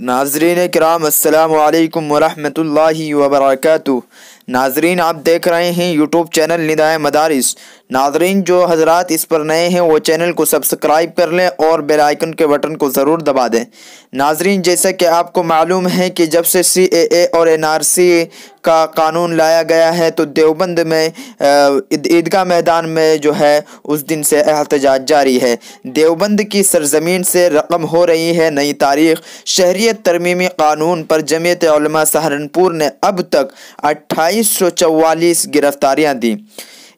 नाजरीन کرام अस्सलाम वालेकुम वरहमतुल्लाहि वबरकातुह। नाजरीन आप देख रहे हैं यूट्यूब चैनल निदाए मदारिस। नाजरीन जो हजरात इस पर नए हैं वो चैनल को सब्सक्राइब कर लें और बेल आइकन के बटन को ज़रूर दबा दें। नाजरीन जैसा कि आपको मालूम है कि जब से CAA और NRC का कानून लाया गया है तो देवबंद में ईदगाह मैदान में जो है उस दिन से एहतजाज जारी है। देवबंद की सरजमीन से रकम हो रही है नई तारीख। शहरियत तरमीमी कानून पर जमीयत उलमा सहारनपुर ने अब तक 2844 गिरफ्तारियां दी।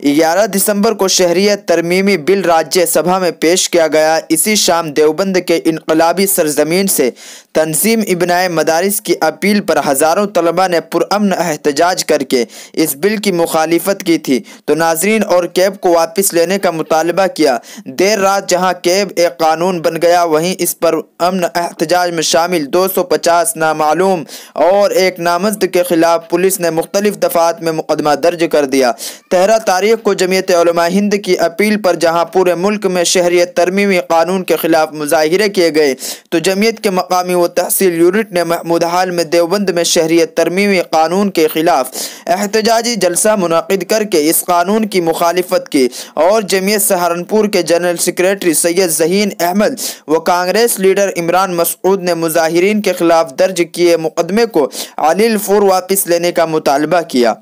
11 दिसंबर को शहरियत तरमीमी बिल राज्य सभा में पेश किया गया। इसी शाम देवबंद के इनकलाबी सरजमीन से तंजीम इब्नाए मदारिस की अपील पर हज़ारों तलबा ने पुरअमन एहतजाज करके इस बिल की मुखालिफत की थी तो नाजरीन और कैब को वापस लेने का मुतालबा किया। देर रात जहां कैब एक कानून बन गया वहीं इस पर अमन एहतजाज में शामिल 250 नामालूम और एक नामजद के खिलाफ पुलिस ने मुख्तलिफ दफात में मुकदमा दर्ज कर दिया। 13 तारीख को जमीयत उलमा हिंद की अपील पर जहां पूरे मुल्क में शहरियत तरमीमी कानून के खिलाफ मुजाहिरे किए गए तो जमीयत के मकामी व तहसील यूनिट ने महमूद हाल में देवबंद में शहरियत तरमीमी कानून के खिलाफ एहतजाजी जलसा मुनक़िद करके इस कानून की मुखालिफत की और जमीयत सहारनपुर के जनरल सेक्रेटरी सैयद ज़हीन अहमद व कांग्रेस लीडर इमरान मसूद ने मुजाहिरीन के खिलाफ दर्ज किए मुकदमे को अलील फौर वापस लेने का मुतालबा किया।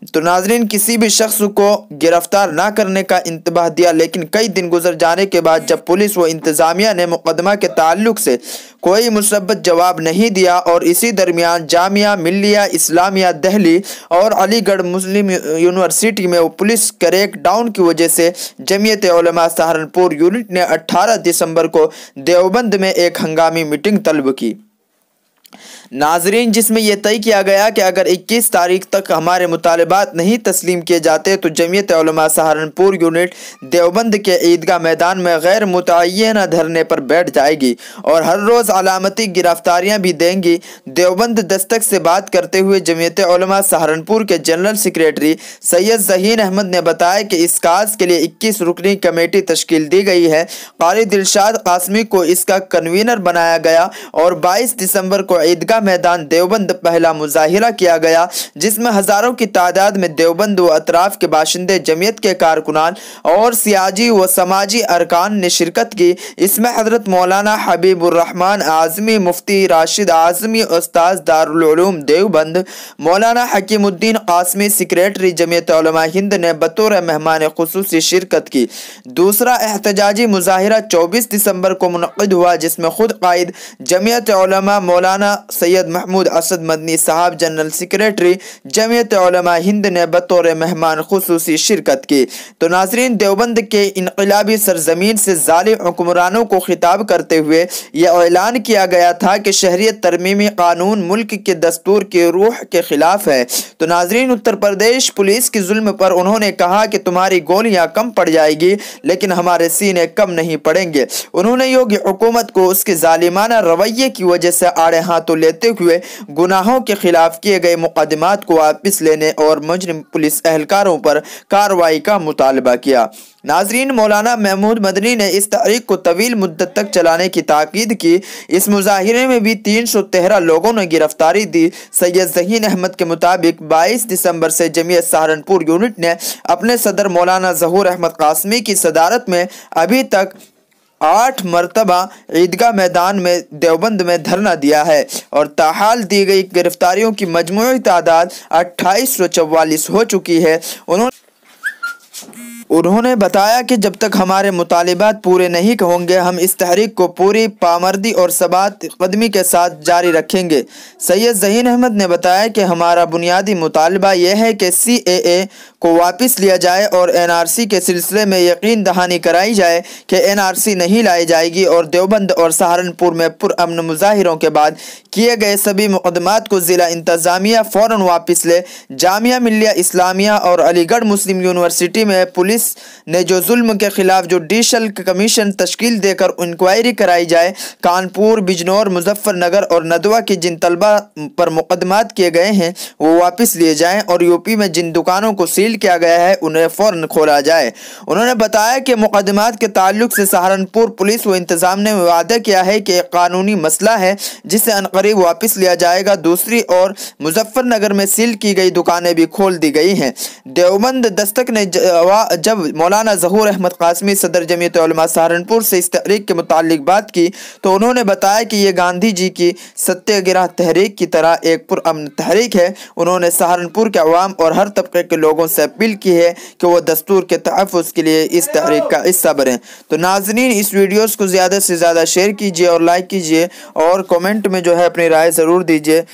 तो नाजरीन किसी भी शख्स को गिरफ्तार ना करने का इंतबाह दिया, लेकिन कई दिन गुजर जाने के बाद जब पुलिस व इंतज़ामिया ने मुकदमा के ताल्लुक से कोई मुसब्बत जवाब नहीं दिया और इसी दरमियान जामिया मिल्लिया इस्लामिया दिल्ली और अलीगढ़ मुस्लिम यूनिवर्सिटी में पुलिस क्रैक डाउन की वजह से जमीयत उलमा सहारनपुर यूनिट ने 18 दिसंबर को देवबंद में एक हंगामी मीटिंग तलब की। नाजरीन जिसमें यह तय किया गया कि अगर 21 तारीख तक हमारे मुतालबात नहीं तस्लीम किए जाते तो जमीयत उलमा सहारनपुर यूनिट देवबंद के ईदगाह मैदान में गैर मुतय्यना धरने पर बैठ जाएगी और हर रोज़ अलामती गिरफ्तारियां भी देंगी। देवबंद दस्तक से बात करते हुए जमीयत उलमा सहारनपुर के जनरल सेक्रेटरी सैयद ज़हीन अहमद ने बताया कि इस काज के लिए 21 रुकनी कमेटी तश्कील दी गई है। कारी दिलशाद कासमी को इसका कन्वीनर बनाया गया और 22 दिसंबर को ईदगाह मैदान देवबंद पहला मुजाहिरा किया गया जिसमें हजारों की तादाद में देवबंद व अतराफ के बाशिंदे जमीयत के कारकुनान और सियाजी व समाजी अरकान ने शिरकत की। इसमें हजरत मौलाना हबीबुर्रहमान आज़मी, मुफ्ती राशिद आज़मी, उस्ताद दारुल उलूम देवबंद, मौलाना हकीमुद्दीन कासमी सेक्रेटरी जमीयत उलमा हिंद ने बतौर मेहमान खुसूसी शिरकत की। दूसरा एहतजाजी मुजाहिरा 24 दिसंबर को मुनक़िद हुआ जिसमें खुद कायद जमीयत उलमा मौलाना सैयद महमूद असद मदनी साहब जनरल सेक्रेटरी जमीयत उलमा हिंद ने बतौर मेहमान खुसूसी शिरकत की। तो नाजरीन देवबंद के इनकलाबी सरजमीन से जालिम हुक्मरानों को खिताब करते हुए यह ऐलान किया गया था कि शहरियत तरमीमी कानून मुल्क के दस्तूर की रूह के खिलाफ है। तो नाजरीन उत्तर प्रदेश पुलिस के जुल्म पर उन्होंने कहा कि तुम्हारी गोलियां कम पड़ जाएगी लेकिन हमारे सीने कम नहीं पड़ेंगे। उन्होंने योगी हुकूमत को उसके जालिमाना रवैये की वजह से आड़े हाथों लेते हुए गुनाहों के खिलाफ किए गए मुकदमात को वापस लेने और मुजरिम पुलिस एहलकारों पर कार्रवाई का मुतालबा किया। नाजरीन मौलाना महमूद मदनी ने इस तहरीक को तवील मुद्दत तक चलाने की ताकीद की। इस मुजाहिरे में भी 313 लोगों ने गिरफ्तारी दी। सैयद ज़हीन अहमद के मुताबिक 22 दिसंबर से जमीयत सहारनपुर यूनिट ने अपने सदर मौलाना ज़हूर अहमद कासमी की सदारत में अभी तक 8 मरतबा ईदगाह मैदान में देवबंद में धरना दिया है और ताहाल दी गई गिरफ्तारियों की मजमूई तादाद 2844 हो चुकी है। उन्होंने बताया कि जब तक हमारे मुतालिबात पूरे नहीं होंगे हम इस तहरीक को पूरी पामर्दी और सबात कदमी के साथ जारी रखेंगे। सैयद ज़हीन अहमद ने बताया कि हमारा बुनियादी मुतालबा यह है कि CAA को वापस लिया जाए और NRC के सिलसिले में यकीन दहानी कराई जाए कि NRC नहीं लाई जाएगी और देवबंद और सहारनपुर में पुरअमन मुजाहिरों के बाद किए गए सभी मुकदमात को ज़िला इंतज़ामिया फ़ौरन वापस ले। जामिया मिल्लिया इस्लामिया और अलीगढ़ मुस्लिम यूनिवर्सिटी में पुलिस पुलिस ने जो जुल्म के खिलाफ जुडिशल कमीशन तश्कील देकर इंक्वायरी कराई जाए। कानपुर, बिजनौर, मुजफ्फरनगर और नदवा की जिन तलबा पर मुकदमात किए गए हैं वो वापस लिए जाएं और यूपी में जिन दुकानों को सील किया गया है उन्हें फौरन खोला जाए। उन्होंने बताया कि मुकदमात के ताल्लुक से सहारनपुर पुलिस व इंतजाम ने वादा किया है कि एक कानूनी मसला है जिसे अनकरीब वापस लिया जाएगा। दूसरी ओर मुजफ्फरनगर में सील की गई दुकानें भी खोल दी गई हैं। देवबंद दस्तक ने जब मौलाना ज़हूर अहमद कासमी सदर जमीयत उलमा सहारनपुर से इस तहरीक के मुतालिक बात की तो उन्होंने बताया कि ये गांधी जी की सत्याग्रह तहरीक की तरह एक पुरअमन तहरीक है। उन्होंने सहारनपुर के अवाम और हर तबके के लोगों से अपील की है कि वो दस्तूर के तहफ़्फ़ुज़ के लिए इस तहरीक का हिस्सा बने। तो नाज़रीन, इस वीडियोस को ज़्यादा से ज़्यादा शेयर कीजिए और लाइक कीजिए और कमेंट में जो है अपनी राय ज़रूर दीजिए।